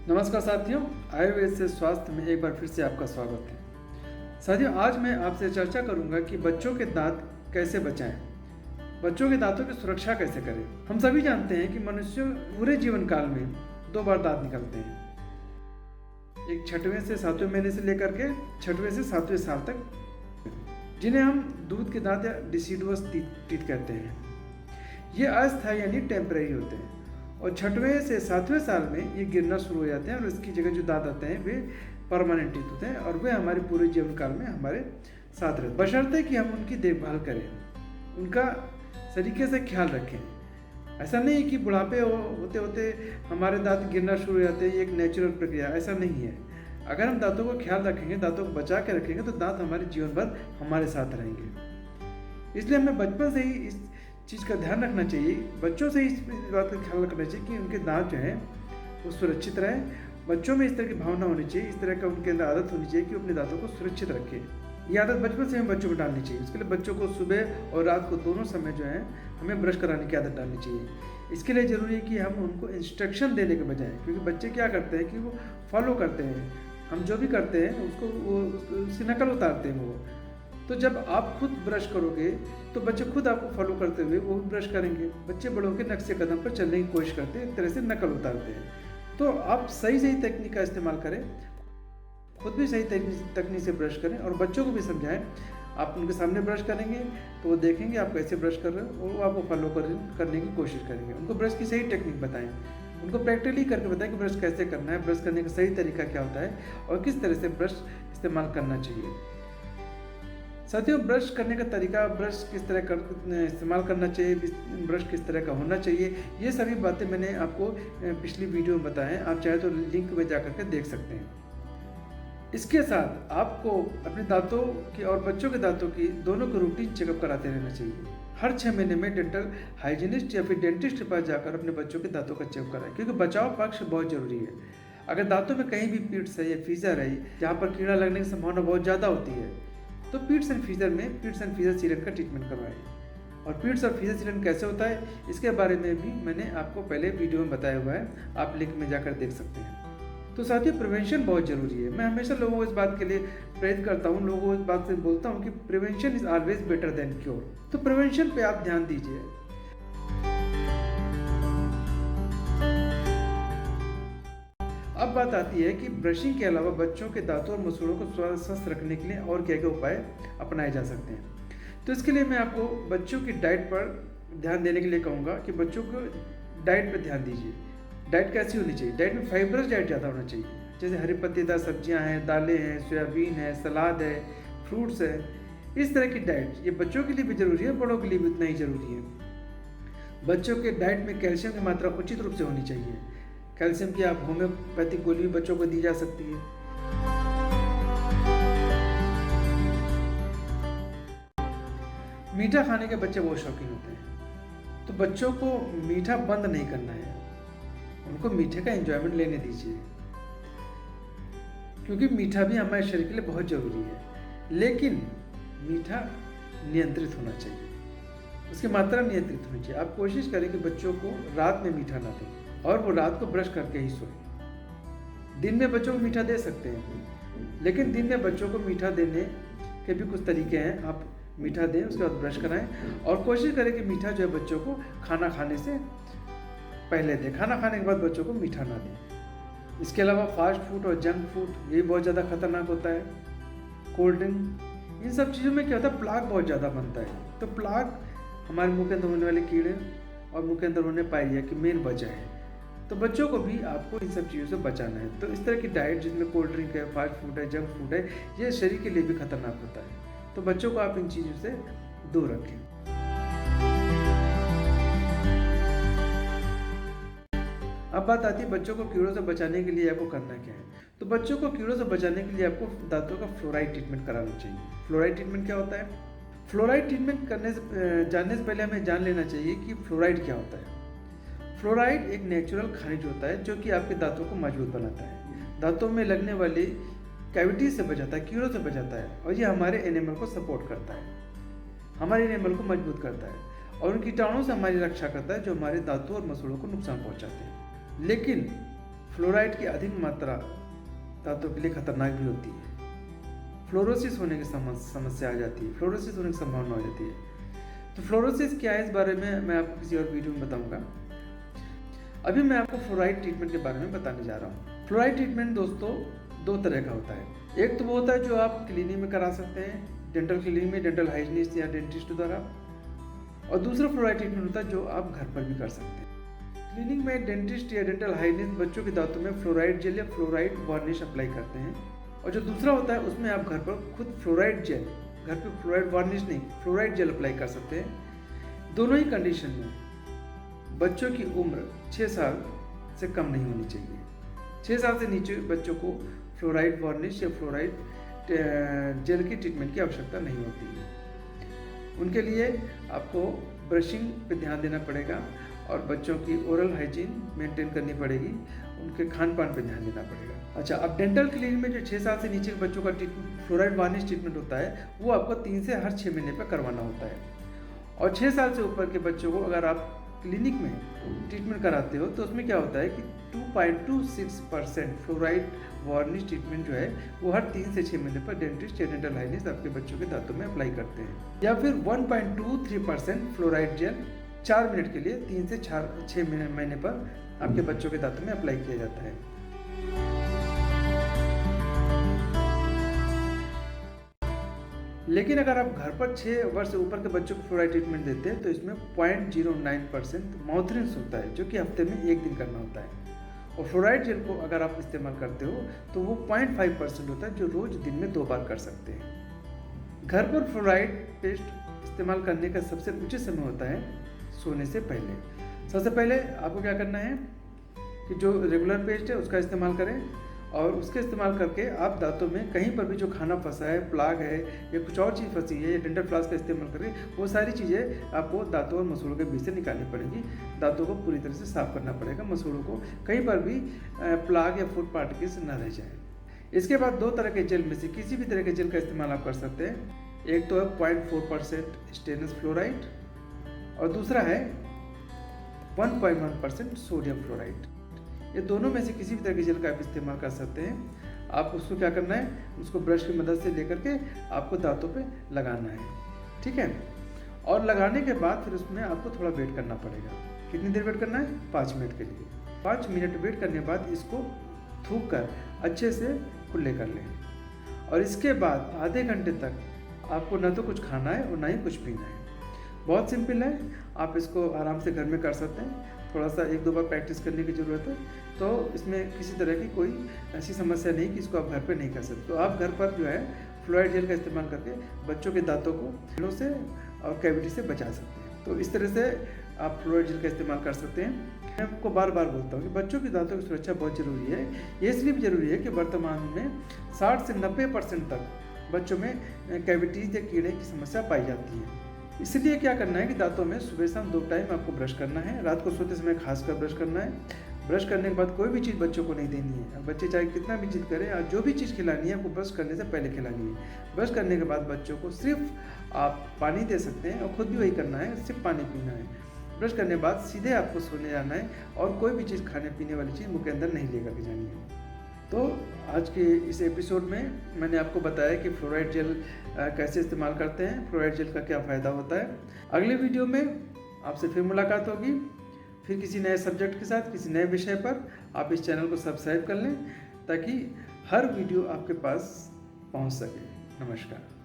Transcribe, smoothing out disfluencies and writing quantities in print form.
नमस्कार साथियों, आयुर्वेद से स्वास्थ्य में एक बार फिर से आपका स्वागत है। साथियों, आज मैं आपसे चर्चा करूंगा कि बच्चों के दांत कैसे बचाएं, बच्चों के दांतों की सुरक्षा कैसे करें। हम सभी जानते हैं कि मनुष्य पूरे जीवन काल में 2 बार दांत निकलते हैं, एक 6वें से 7वें महीने से लेकर के 6वें से 7वें साल तक, जिन्हें हम दूध के दांत या डिसीडुअस टीथ कहते हैं। ये अस्थायी यानी टेम्परेरी होते हैं और 6वें से 7वें साल में ये गिरना शुरू हो जाते हैं और इसकी जगह जो दांत आते हैं वे परमानेंट टीथ होते हैं और वे हमारे पूरे जीवन काल में हमारे साथ रहते हैं, बशर्ते कि हम उनकी देखभाल करें, उनका तरीके से ख्याल रखें। ऐसा नहीं कि बुढ़ापे होते होते हमारे दांत गिरना शुरू हो जाते हैं, ये एक नेचुरल प्रक्रिया, ऐसा नहीं है। अगर हम दांतों को ख्याल रखेंगे, दांतों को बचा के रखेंगे तो दांत हमारे जीवन भर हमारे साथ रहेंगे। इसलिए हमें बचपन से ही इस चीज़ का ध्यान रखना चाहिए, बच्चों से इस बात का ख्याल रखना चाहिए कि उनके दांत जो हैं वो सुरक्षित रहें। बच्चों में इस तरह की भावना होनी चाहिए, इस तरह का उनके अंदर आदत होनी चाहिए कि अपने दांतों को सुरक्षित रखें। ये आदत बचपन से हमें बच्चों को डालनी चाहिए। इसके लिए बच्चों को सुबह और रात को दोनों समय जो है हमें ब्रश कराने की आदत डालनी चाहिए। इसके लिए ज़रूरी है कि हम उनको इंस्ट्रक्शन देने के बजाय, क्योंकि बच्चे क्या करते हैं कि वो फॉलो करते हैं, हम जो भी करते हैं उसको वो उसकी नकल उतारते हैं वो। तो जब आप खुद ब्रश करोगे तो बच्चे खुद आपको फॉलो करते हुए वो भी ब्रश करेंगे। बच्चे बड़ों के नक्शे कदम पर चलने की कोशिश करते हैं, एक तरह से नकल उतारते हैं। तो आप सही तकनीक का इस्तेमाल करें, खुद भी सही तकनीक से ब्रश करें और बच्चों को भी समझाएं। आप उनके सामने ब्रश करेंगे तो वो देखेंगे आप कैसे ब्रश कर रहे हो और वो आपको फॉलो करने की कोशिश करेंगे। उनको ब्रश की सही टेक्निक बताएं, उनको प्रैक्टिकली करके बताएं कि ब्रश कैसे करना है, ब्रश करने का सही तरीका क्या होता है और किस तरह से ब्रश इस्तेमाल करना चाहिए। साथियों, ब्रश करने का तरीका, ब्रश किस तरह इस्तेमाल करना चाहिए, ब्रश किस तरह का होना चाहिए, ये सभी बातें मैंने आपको पिछली वीडियो में बताएं। आप चाहे तो लिंक में जा करके देख सकते हैं। इसके साथ आपको अपने दांतों की और बच्चों के दांतों की दोनों को रूटीन चेकअप कराते रहना चाहिए। हर 6 महीने में डेंटल हाइजीनिस्ट या फिर डेंटिस्ट के पास जाकर अपने बच्चों के दांतों का चेकअप कराएं, क्योंकि बचाव पक्ष बहुत जरूरी है। अगर दांतों में कहीं भी पीट्स है या फीजर है जहाँ पर कीड़ा लगने की संभावना बहुत ज़्यादा होती है, तो पीट्स एंड फीजर सीरम का ट्रीटमेंट करवाएं। और पीट्स और फीजर सीरम कैसे होता है इसके बारे में भी मैंने आपको पहले वीडियो में बताया हुआ है, आप लिंक में जाकर देख सकते हैं। तो साथियों, प्रिवेंशन बहुत जरूरी है। मैं हमेशा लोगों को इस बात के लिए प्रेरित करता हूँ, लोगों को इस बात से बोलता हूँ कि prevention is always better than cure. तो प्रिवेंशन पे आप ध्यान दीजिए। अब बात आती है कि ब्रशिंग के अलावा बच्चों के दांतों और मसूड़ों को स्वस्थ रखने के लिए और क्या क्या उपाय अपनाए जा सकते हैं। तो इसके लिए मैं आपको बच्चों की डाइट पर ध्यान देने के लिए कहूँगा कि बच्चों को डाइट पर ध्यान दीजिए। डाइट कैसी होनी चाहिए? डाइट में फाइबरस डाइट ज़्यादा होना चाहिए, जैसे हरी पत्तेदार सब्जियां हैं, दालें हैं, सोयाबीन है, सलाद है, फ्रूट्स है। इस तरह की डाइट ये बच्चों के लिए भी जरूरी है, बड़ों के लिए भी उतना ही जरूरी है। बच्चों के डाइट में कैल्शियम की मात्रा उचित रूप से होनी चाहिए। कैल्शियम की आप होम्योपैथिक गोली भी बच्चों को दी जा सकती है। मीठा खाने के बच्चे बहुत शौकीन होते हैं, तो बच्चों को मीठा बंद नहीं करना है, उनको मीठे का एंजॉयमेंट लेने दीजिए, क्योंकि मीठा भी हमारे शरीर के लिए बहुत जरूरी है। लेकिन मीठा नियंत्रित होना चाहिए, उसकी मात्रा नियंत्रित होनी चाहिए। आप कोशिश करें कि बच्चों को रात में मीठा ना दें और वो रात को ब्रश करके ही सोए। दिन में बच्चों को मीठा दे सकते हैं, लेकिन दिन में बच्चों को मीठा देने के भी कुछ तरीके हैं। आप मीठा दें, उसके बाद ब्रश कराएं और कोशिश करें कि मीठा जो है बच्चों को खाना खाने से पहले दें, खाना खाने के बाद बच्चों को मीठा ना दें। इसके अलावा फास्ट फूड और जंक फूड ये बहुत ज़्यादा खतरनाक होता है। कोल्ड ड्रिंक, इन सब चीज़ों में क्या होता है, प्लाक बहुत ज़्यादा बनता है। तो प्लाक हमारे मुंह के अंदर होने वाले कीड़े और मुंह के अंदर होने पाइए की मेन वजह है। तो बच्चों को भी आपको इन सब चीज़ों से बचाना है। तो इस तरह की डाइट जिसमें कोल्ड ड्रिंक है, फास्ट फूड है, जंक फूड है, ये शरीर के लिए भी खतरनाक होता है। तो बच्चों को आप इन चीज़ों से दूर रखें। अब बात आती है बच्चों को कीड़ों से बचाने के लिए आपको करना क्या है। तो बच्चों को कीड़ों से बचाने के लिए आपको दांतों का फ्लोराइड ट्रीटमेंट कराना चाहिए। फ्लोराइड ट्रीटमेंट क्या होता है? फ्लोराइड ट्रीटमेंट जानने से पहले हमें जान लेना चाहिए कि फ्लोराइड क्या होता है। फ्लोराइड एक नेचुरल खनिज होता है जो कि आपके दांतों को मजबूत बनाता है, दांतों में लगने वाली कैविटी से बचाता है, कीड़ों से बचाता है और ये हमारे एनिमल को सपोर्ट करता है, हमारे एनिमल को मजबूत करता है और उन कीटाणुओं से हमारी रक्षा करता है जो हमारे दांतों और मसूड़ों को नुकसान पहुंचाते हैं। लेकिन फ्लोराइड की अधिक मात्रा दांतों के लिए खतरनाक भी होती है। फ्लोरोसिस होने की समस्या आ जाती है, फ्लोरोसिस होने की संभावना हो जाती है। तो फ्लोरोसिस क्या है, इस बारे में मैं आपको किसी और वीडियो में बताऊंगा। अभी मैं आपको फ्लोराइड ट्रीटमेंट के बारे में बताने जा रहा हूँ। फ्लोराइड ट्रीटमेंट दोस्तों दो तरह का होता है। एक तो वो होता है जो आप क्लिनिक में करा सकते हैं, डेंटल क्लिनिक में डेंटल हाइजीनिस्ट या डेंटिस्ट द्वारा, और दूसरा फ्लोराइड ट्रीटमेंट होता है जो आप घर पर भी कर सकते हैं। क्लिनिक में डेंटिस्ट या डेंटल हाइजीनिस्ट बच्चों के दांतों में फ्लोराइड जेल या फ्लोराइड वार्निश अप्लाई करते हैं, और जो दूसरा होता है उसमें आप घर पर खुद फ्लोराइड जेल, घर पे फ्लोराइड वार्निश नहीं, फ्लोराइड जेल अप्लाई कर सकते हैं। दोनों ही कंडीशन में बच्चों की उम्र 6 साल से कम नहीं होनी चाहिए। 6 साल से नीचे बच्चों को फ्लोराइड वार्निश या फ्लोराइड जेल की ट्रीटमेंट की आवश्यकता नहीं होती है। उनके लिए आपको ब्रशिंग पे ध्यान देना पड़ेगा और बच्चों की ओरल हाइजीन मेंटेन करनी पड़ेगी, उनके खान पान पे ध्यान देना पड़ेगा। अच्छा, अब डेंटल क्लिनिक में जो 6 साल से नीचे के बच्चों का फ्लोराइड वार्निश ट्रीटमेंट होता है वो आपको 3 से हर 6 महीने पर करवाना होता है। और 6 साल से ऊपर के बच्चों को अगर आप क्लिनिक में ट्रीटमेंट कराते हो तो उसमें क्या होता है कि 2.26% फ्लोराइड वार्निश ट्रीटमेंट जो है वो हर 3 से 6 महीने पर डेंटिस्ट या डेंटल हाइजीनिस्ट आपके बच्चों के दांतों में अप्लाई करते हैं। या फिर 1.23% फ्लोराइड जेल 4 मिनट के लिए 3 से 6 महीने पर आपके बच्चों के दांतों में अप्लाई किया जाता है। लेकिन अगर आप घर पर 6 वर्ष से ऊपर के बच्चों को फ्लोराइड ट्रीटमेंट देते हैं तो इसमें 0.09% माउथ रिंस होता है जो कि हफ्ते में 1 दिन करना होता है। और फ्लोराइड जेल को अगर आप इस्तेमाल करते हो तो वो 0.5% होता है जो रोज दिन में 2 बार कर सकते हैं। घर पर फ्लोराइड पेस्ट इस्तेमाल करने का सबसे उचित समय होता है सोने से पहले। सबसे पहले आपको क्या करना है कि जो रेगुलर पेस्ट है उसका इस्तेमाल करें, और उसके इस्तेमाल करके आप दांतों में कहीं पर भी जो खाना फंसा है, प्लाग है या कुछ और चीज़ फंसी है या डेंटल फ्लॉस का इस्तेमाल करके वो सारी चीज़ें आपको दांतों और मसूड़ों के बीच से निकालनी पड़ेगी। दांतों को पूरी तरह से साफ करना पड़ेगा, मसूड़ों को कहीं पर भी प्लाग या फूड पार्टिकल्स न रह जाए। इसके बाद 2 तरह के जेल में से किसी भी तरह के जेल का इस्तेमाल आप कर सकते हैं। एक तो है 0.4% स्टेनलेस फ्लोराइड और दूसरा है 1.1% सोडियम फ्लोराइड। ये दोनों में से किसी भी तरह के जेल का आप इस्तेमाल कर सकते हैं। आप उसको क्या करना है, उसको ब्रश की मदद से लेकर के आपको दांतों पे लगाना है, ठीक है। और लगाने के बाद फिर उसमें आपको थोड़ा वेट करना पड़ेगा। कितनी देर वेट करना है? 5 मिनट के लिए। 5 मिनट वेट करने के बाद इसको थूक कर अच्छे से कुल्ले कर लें, और इसके बाद आधे घंटे तक आपको ना तो कुछ खाना है और ना ही कुछ पीना है। बहुत सिंपल है, आप इसको आराम से घर में कर सकते हैं। थोड़ा सा 1-2 बार प्रैक्टिस करने की ज़रूरत है, तो इसमें किसी तरह की कोई ऐसी समस्या नहीं कि इसको आप घर पे नहीं कर सकते। तो आप घर पर जो है फ्लोराइड जेल का इस्तेमाल करके बच्चों के दांतों को कीड़ों से और कैविटी से बचा सकते हैं। तो इस तरह से आप फ्लोराइड जेल का इस्तेमाल कर सकते हैं। मैं आपको बार बार बोलता हूँ कि बच्चों की दांतों की सुरक्षा बहुत ज़रूरी है। ये इसलिए भी ज़रूरी है कि वर्तमान में 60 से 90% तक बच्चों में कैविटीज या कीड़े की समस्या पाई जाती है। इसलिए क्या करना है कि दांतों में सुबह शाम 2 टाइम आपको ब्रश करना है, रात को सोते समय खासकर ब्रश करना है। ब्रश करने के बाद कोई भी चीज़ बच्चों को नहीं देनी है। बच्चे चाहे कितना भी जिद करें, और जो भी चीज़ खिलानी है आपको ब्रश करने से पहले खिलानी है। ब्रश करने के बाद बच्चों को सिर्फ आप पानी दे सकते हैं और खुद भी वही करना है, सिर्फ पानी पीना है। ब्रश करने के बाद सीधे आपको सोने जाना है और कोई भी चीज़ खाने पीने वाली चीज़ मुँह के अंदर नहीं लेकर के जानी है। तो आज के इस एपिसोड में मैंने आपको बताया कि फ्लोराइड जेल कैसे इस्तेमाल करते हैं, फ्लोराइड जेल का क्या फ़ायदा होता है। अगले वीडियो में आपसे फिर मुलाकात होगी, फिर किसी नए सब्जेक्ट के साथ, किसी नए विषय पर। आप इस चैनल को सब्सक्राइब कर लें ताकि हर वीडियो आपके पास पहुंच सके। नमस्कार।